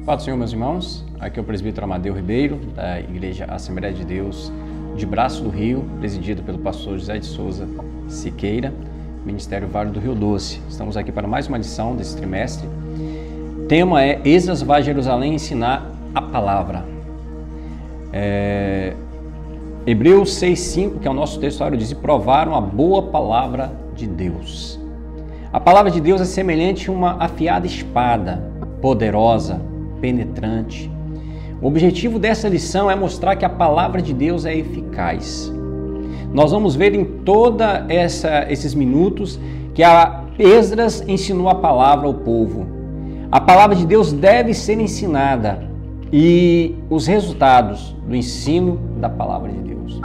Paz do Senhor, meus irmãos. Aqui é o presbítero Amadeu Ribeiro, da Igreja Assembleia de Deus de Braço do Rio, presidido pelo pastor José de Souza Siqueira, Ministério Vale do Rio Doce. Estamos aqui para mais uma lição desse trimestre. O tema é Esdras vai a Jerusalém ensinar a palavra. Hebreus 6,5, que é o nosso texto, diz: e provaram a boa palavra de Deus. A palavra de Deus é semelhante a uma afiada espada, poderosa, penetrante. O objetivo dessa lição é mostrar que a palavra de Deus é eficaz. Nós vamos ver em toda esses minutos que Esdras ensinou a palavra ao povo. A palavra de Deus deve ser ensinada e os resultados do ensino da palavra de Deus.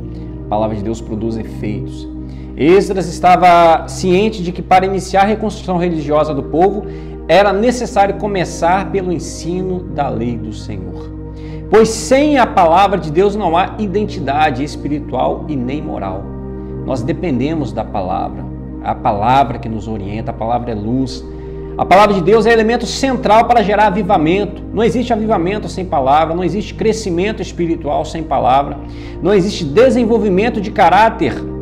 A palavra de Deus produz efeitos. Esdras estava ciente de que para iniciar a reconstrução religiosa do povo era necessário começar pelo ensino da lei do Senhor. Pois sem a palavra de Deus não há identidade espiritual e nem moral. Nós dependemos da palavra. A palavra que nos orienta, a palavra é luz. A palavra de Deus é elemento central para gerar avivamento. Não existe avivamento sem palavra, não existe crescimento espiritual sem palavra, não existe desenvolvimento de caráter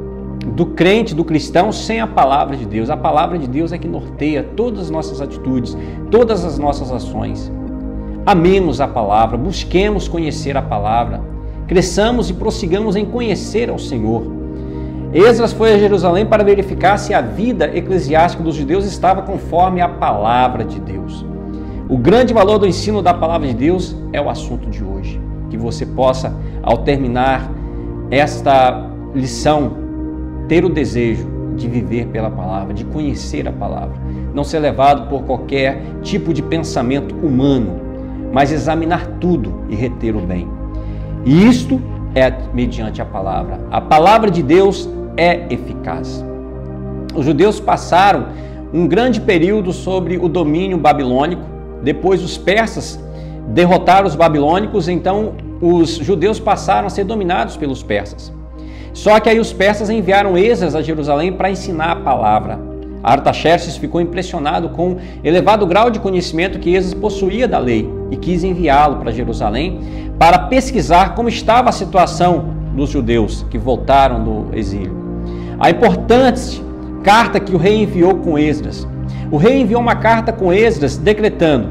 do crente, do cristão, sem a palavra de Deus. A palavra de Deus é que norteia todas as nossas atitudes, todas as nossas ações. Amemos a palavra, busquemos conhecer a palavra, cresçamos e prossigamos em conhecer ao Senhor. Esdras foi a Jerusalém para verificar se a vida eclesiástica dos judeus estava conforme a palavra de Deus. O grande valor do ensino da palavra de Deus é o assunto de hoje. Que você possa, ao terminar esta lição, ter o desejo de viver pela palavra, de conhecer a palavra, não ser levado por qualquer tipo de pensamento humano, mas examinar tudo e reter o bem. E isto é mediante a palavra. A palavra de Deus é eficaz. Os judeus passaram um grande período sobre o domínio babilônico. Depois os persas derrotaram os babilônicos, então os judeus passaram a ser dominados pelos persas. Só que aí os persas enviaram Esdras a Jerusalém para ensinar a palavra. Artaxerxes ficou impressionado com o elevado grau de conhecimento que Esdras possuía da lei e quis enviá-lo para Jerusalém para pesquisar como estava a situação dos judeus que voltaram do exílio. A importante carta que o rei enviou com Esdras. O rei enviou uma carta com Esdras decretando: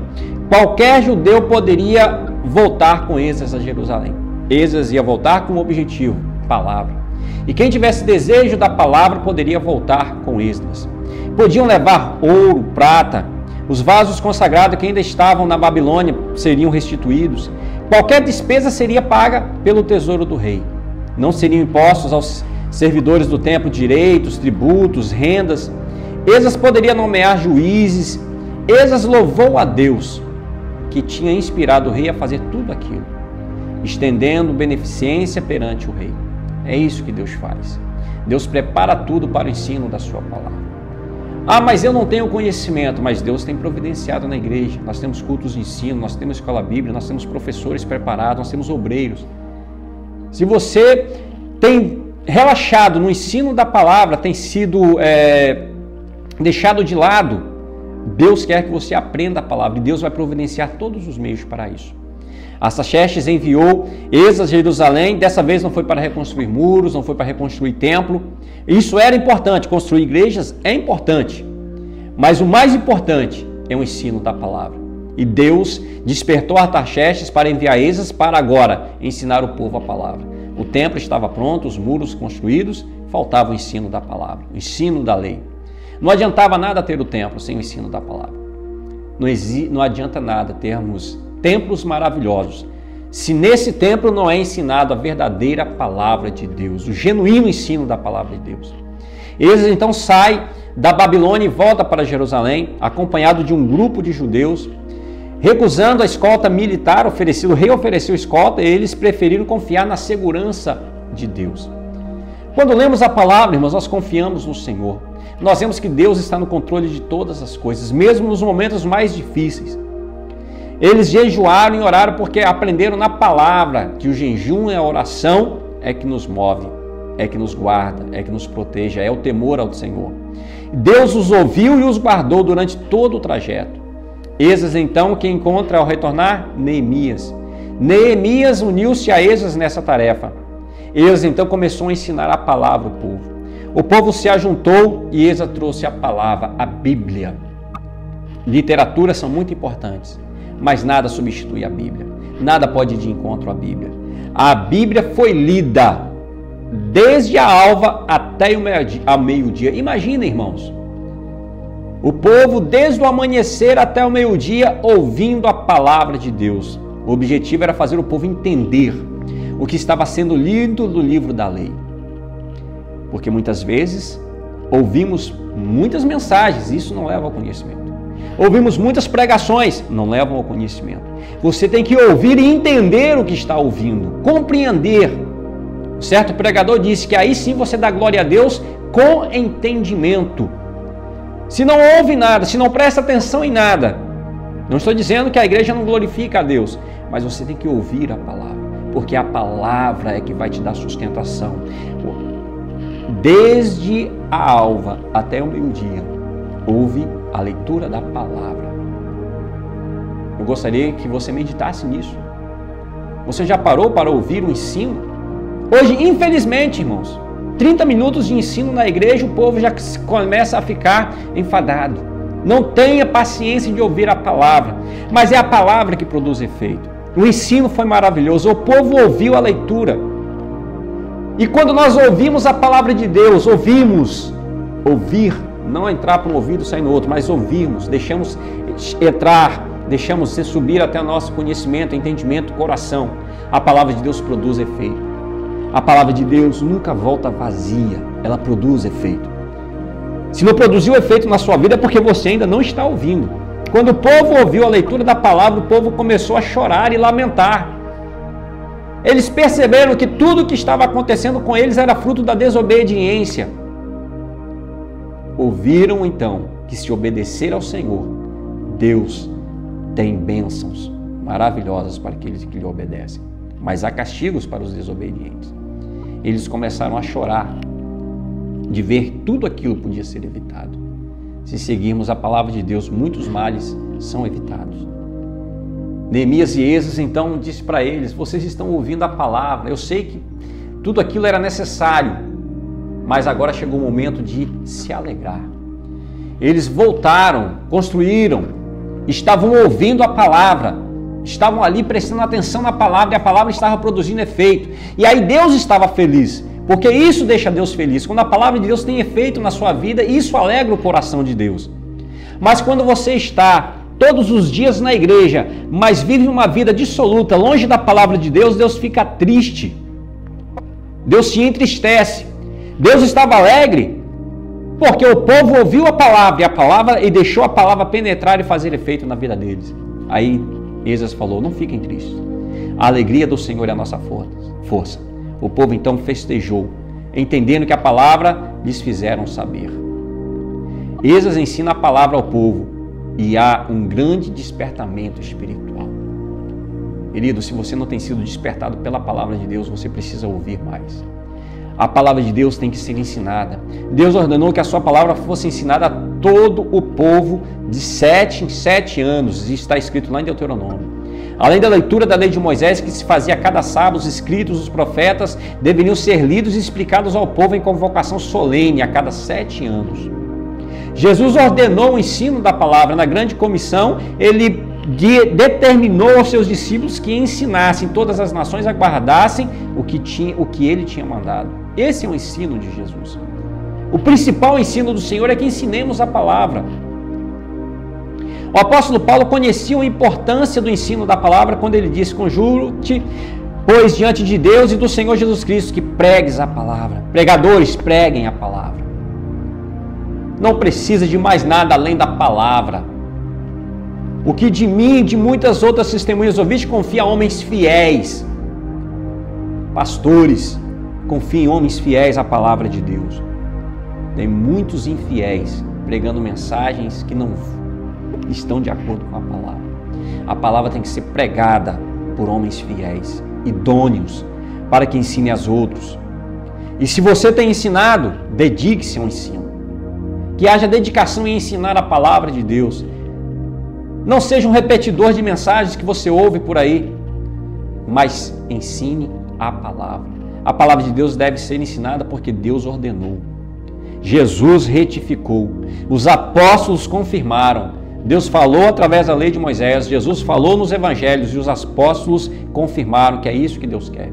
qualquer judeu poderia voltar com Esdras a Jerusalém. Esdras ia voltar com um objetivo: palavra. E quem tivesse desejo da palavra poderia voltar com Esdras. Podiam levar ouro, prata, os vasos consagrados que ainda estavam na Babilônia seriam restituídos. Qualquer despesa seria paga pelo tesouro do rei. Não seriam impostos aos servidores do templo direitos, tributos, rendas. Esdras poderia nomear juízes. Esdras louvou a Deus, que tinha inspirado o rei a fazer tudo aquilo, estendendo beneficência perante o rei. É isso que Deus faz. Deus prepara tudo para o ensino da sua palavra. Ah, mas eu não tenho conhecimento. Mas Deus tem providenciado na igreja. Nós temos cultos de ensino, nós temos escola bíblica, nós temos professores preparados, nós temos obreiros. Se você tem relaxado no ensino da palavra, tem sido deixado de lado, Deus quer que você aprenda a palavra e Deus vai providenciar todos os meios para isso. Artaxerxes enviou Esdras a Jerusalém. Dessa vez não foi para reconstruir muros, não foi para reconstruir templo. Isso era importante, construir igrejas é importante, mas o mais importante é o ensino da palavra. E Deus despertou Artaxerxes para enviar Esdras para agora ensinar o povo a palavra. O templo estava pronto, os muros construídos, faltava o ensino da palavra, o ensino da lei. Não adiantava nada ter o templo sem o ensino da palavra. Não adianta nada termos templos maravilhosos se nesse templo não é ensinado a verdadeira palavra de Deus, o genuíno ensino da palavra de Deus. Esdras então sai da Babilônia e volta para Jerusalém, acompanhado de um grupo de judeus, recusando a escolta militar oferecida. O rei ofereceu escolta e eles preferiram confiar na segurança de Deus. Quando lemos a palavra, irmãos, nós confiamos no Senhor. Nós vemos que Deus está no controle de todas as coisas, mesmo nos momentos mais difíceis. Eles jejuaram e oraram porque aprenderam na palavra que o jejum e a oração é que nos move, é que nos guarda, é que nos proteja, é o temor ao Senhor. Deus os ouviu e os guardou durante todo o trajeto. Esdras, então, quem encontra ao retornar? Neemias. Neemias uniu-se a Esdras nessa tarefa. Esdras, então, começou a ensinar a palavra ao povo. O povo se ajuntou e Esdras trouxe a palavra, a Bíblia. Literatura são muito importantes, mas nada substitui a Bíblia. Nada pode ir de encontro à Bíblia. A Bíblia foi lida desde a alva até o meio-dia. Imagina, irmãos, o povo desde o amanhecer até o meio-dia ouvindo a palavra de Deus. O objetivo era fazer o povo entender o que estava sendo lido no livro da lei. Porque muitas vezes ouvimos muitas mensagens, isso não leva ao conhecimento. Ouvimos muitas pregações, não levam ao conhecimento. Você tem que ouvir e entender o que está ouvindo, compreender. Certo pregador disse que aí sim você dá glória a Deus com entendimento. Se não ouve nada, se não presta atenção em nada, não estou dizendo que a igreja não glorifica a Deus, mas você tem que ouvir a palavra, porque a palavra é que vai te dar sustentação. Desde a alva até o meio-dia, ouve a leitura da palavra. Eu gostaria que você meditasse nisso. Você já parou para ouvir o ensino? Hoje, infelizmente, irmãos, 30 minutos de ensino na igreja, o povo já começa a ficar enfadado. Não tenha paciência de ouvir a palavra, mas é a palavra que produz efeito. O ensino foi maravilhoso, o povo ouviu a leitura. E quando nós ouvimos a palavra de Deus, ouvir, não entrar para um ouvido e sair no outro, mas ouvirmos, deixamos entrar, deixamos subir até o nosso conhecimento, entendimento, coração. A palavra de Deus produz efeito. A palavra de Deus nunca volta vazia, ela produz efeito. Se não produziu efeito na sua vida é porque você ainda não está ouvindo. Quando o povo ouviu a leitura da palavra, o povo começou a chorar e lamentar. Eles perceberam que tudo o que estava acontecendo com eles era fruto da desobediência. Ouviram então que se obedecer ao Senhor, Deus tem bênçãos maravilhosas para aqueles que lhe obedecem, mas há castigos para os desobedientes. Eles começaram a chorar de ver tudo aquilo podia ser evitado. Se seguirmos a palavra de Deus, muitos males são evitados. Neemias e Esdras então disse para eles: vocês estão ouvindo a palavra, eu sei que tudo aquilo era necessário, mas agora chegou o momento de se alegrar. Eles voltaram, construíram, estavam ouvindo a palavra, estavam ali prestando atenção na palavra e a palavra estava produzindo efeito. E aí Deus estava feliz, porque isso deixa Deus feliz. Quando a palavra de Deus tem efeito na sua vida, isso alegra o coração de Deus. Mas quando você está todos os dias na igreja, mas vive uma vida dissoluta, longe da palavra de Deus, Deus fica triste. Deus se entristece. Deus estava alegre porque o povo ouviu a palavra e deixou a palavra penetrar e fazer efeito na vida deles. Aí Esdras falou: não fiquem tristes. A alegria do Senhor é a nossa força. O povo então festejou, entendendo que a palavra lhes fizeram saber. Esdras ensina a palavra ao povo e há um grande despertamento espiritual. Querido, se você não tem sido despertado pela palavra de Deus, você precisa ouvir mais. A palavra de Deus tem que ser ensinada. Deus ordenou que a sua palavra fosse ensinada a todo o povo de 7 em 7 anos. Isso está escrito lá em Deuteronômio. Além da leitura da lei de Moisés, que se fazia a cada sábado, os escritos dos profetas deveriam ser lidos e explicados ao povo em convocação solene a cada 7 anos. Jesus ordenou o ensino da palavra na grande comissão. Ele determinou aos seus discípulos que ensinassem todas as nações a guardassem o que ele tinha mandado. Esse é o ensino de Jesus. O principal ensino do Senhor é que ensinemos a palavra. O apóstolo Paulo conhecia a importância do ensino da palavra quando ele disse: conjuro-te, pois, diante de Deus e do Senhor Jesus Cristo, que pregues a palavra. Pregadores, preguem a palavra. Não precisa de mais nada além da palavra. O que de mim e de muitas outras testemunhas ouviste, confia a homens fiéis. Pastores, confiem em homens fiéis à palavra de Deus. Tem muitos infiéis pregando mensagens que não estão de acordo com a palavra. A palavra tem que ser pregada por homens fiéis, idôneos, para que ensine aos outros. E se você tem ensinado, dedique-se ao ensino. Que haja dedicação em ensinar a palavra de Deus. Não seja um repetidor de mensagens que você ouve por aí, mas ensine a palavra. A palavra de Deus deve ser ensinada porque Deus ordenou. Jesus retificou. Os apóstolos confirmaram. Deus falou através da lei de Moisés, Jesus falou nos evangelhos e os apóstolos confirmaram que é isso que Deus quer.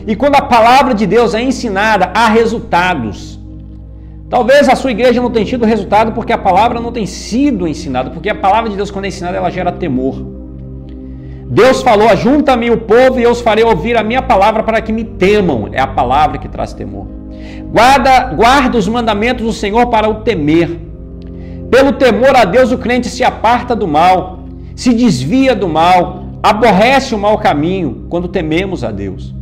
E quando a palavra de Deus é ensinada, há resultados. Talvez a sua igreja não tenha tido resultado porque a palavra não tem sido ensinada, porque a palavra de Deus, quando é ensinada, ela gera temor. Deus falou: ajunta-me o povo e eu os farei ouvir a minha palavra para que me temam. É a palavra que traz temor. Guarda os mandamentos do Senhor para o temer. Pelo temor a Deus, o crente se aparta do mal, se desvia do mal, aborrece o mau caminho quando tememos a Deus.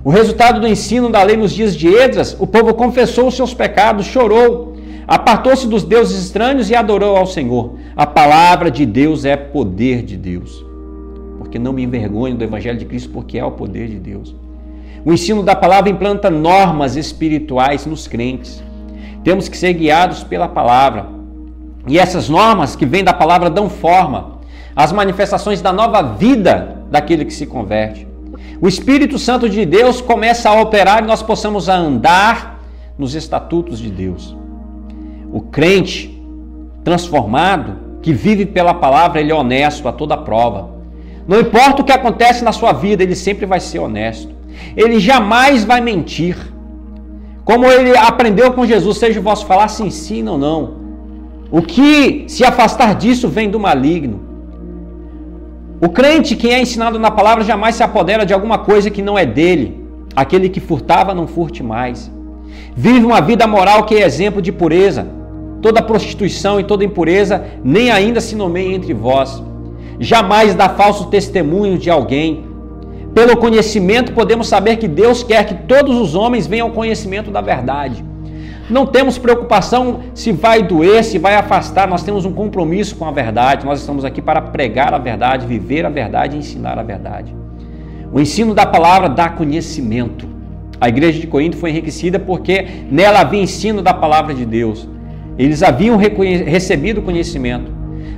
O resultado do ensino da lei nos dias de Esdras, o povo confessou os seus pecados, chorou, apartou-se dos deuses estranhos e adorou ao Senhor. A palavra de Deus é poder de Deus. Porque não me envergonho do Evangelho de Cristo, porque é o poder de Deus. O ensino da palavra implanta normas espirituais nos crentes. Temos que ser guiados pela palavra. E essas normas que vêm da palavra dão forma às manifestações da nova vida daquele que se converte. O Espírito Santo de Deus começa a operar e nós possamos andar nos estatutos de Deus. O crente transformado, que vive pela palavra, ele é honesto a toda prova. Não importa o que acontece na sua vida, ele sempre vai ser honesto. Ele jamais vai mentir. Como ele aprendeu com Jesus, seja o vosso falar, se ensina ou não. O que se afastar disso vem do maligno. O crente que é ensinado na palavra jamais se apodera de alguma coisa que não é dele. Aquele que furtava, não furte mais. Vive uma vida moral que é exemplo de pureza. Toda prostituição e toda impureza nem ainda se nomeia entre vós. Jamais dá falso testemunho de alguém. Pelo conhecimento podemos saber que Deus quer que todos os homens venham ao conhecimento da verdade. Não temos preocupação se vai doer, se vai afastar, nós temos um compromisso com a verdade, nós estamos aqui para pregar a verdade, viver a verdade e ensinar a verdade. O ensino da palavra dá conhecimento. A igreja de Corinto foi enriquecida porque nela havia ensino da palavra de Deus. Eles haviam recebido conhecimento.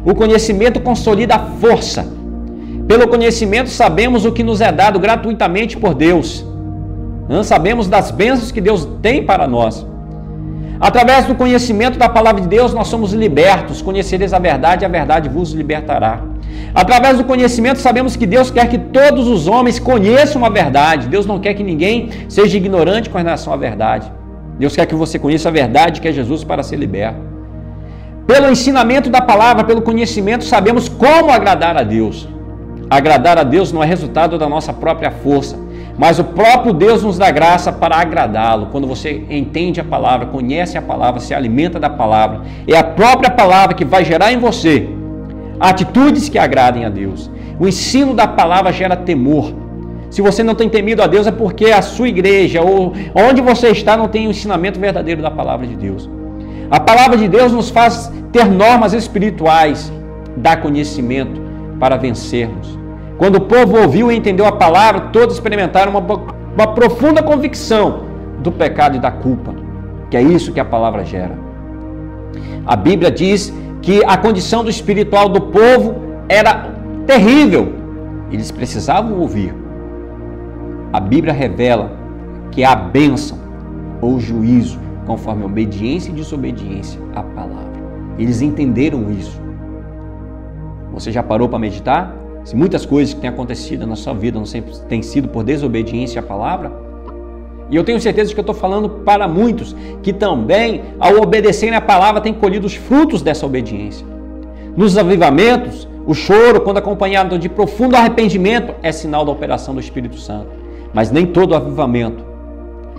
O conhecimento consolida a força. Pelo conhecimento sabemos o que nos é dado gratuitamente por Deus. Nós sabemos das bênçãos que Deus tem para nós. Através do conhecimento da palavra de Deus, nós somos libertos. Conhecereis a verdade, e a verdade vos libertará. Através do conhecimento, sabemos que Deus quer que todos os homens conheçam a verdade. Deus não quer que ninguém seja ignorante com relação à verdade. Deus quer que você conheça a verdade, que é Jesus, para ser liberto. Pelo ensinamento da palavra, pelo conhecimento, sabemos como agradar a Deus. Agradar a Deus não é resultado da nossa própria força, mas o próprio Deus nos dá graça para agradá-lo. Quando você entende a palavra, conhece a palavra, se alimenta da palavra, é a própria palavra que vai gerar em você atitudes que agradem a Deus. O ensino da palavra gera temor. Se você não tem temido a Deus, é porque a sua igreja ou onde você está não tem o ensinamento verdadeiro da palavra de Deus. A palavra de Deus nos faz ter normas espirituais, dá conhecimento para vencermos. Quando o povo ouviu e entendeu a palavra, todos experimentaram uma profunda convicção do pecado e da culpa, que é isso que a palavra gera. A Bíblia diz que a condição do espiritual do povo era terrível. Eles precisavam ouvir. A Bíblia revela que há bênção ou juízo conforme obediência e desobediência à palavra. Eles entenderam isso. Você já parou para meditar? Se muitas coisas que têm acontecido na sua vida não sempre têm sido por desobediência à palavra? E eu tenho certeza de que eu estou falando para muitos que também, ao obedecerem à palavra, têm colhido os frutos dessa obediência. Nos avivamentos, o choro, quando acompanhado de profundo arrependimento, é sinal da operação do Espírito Santo. Mas nem todo avivamento.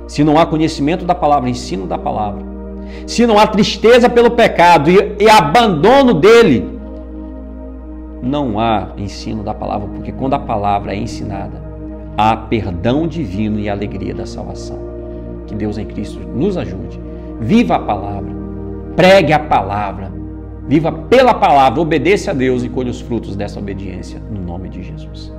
Se não há conhecimento da palavra, ensino da palavra, se não há tristeza pelo pecado e abandono dele, não há ensino da palavra, porque quando a palavra é ensinada, há perdão divino e alegria da salvação. Que Deus em Cristo nos ajude. Viva a palavra, pregue a palavra, viva pela palavra, obedeça a Deus e colhe os frutos dessa obediência, no nome de Jesus.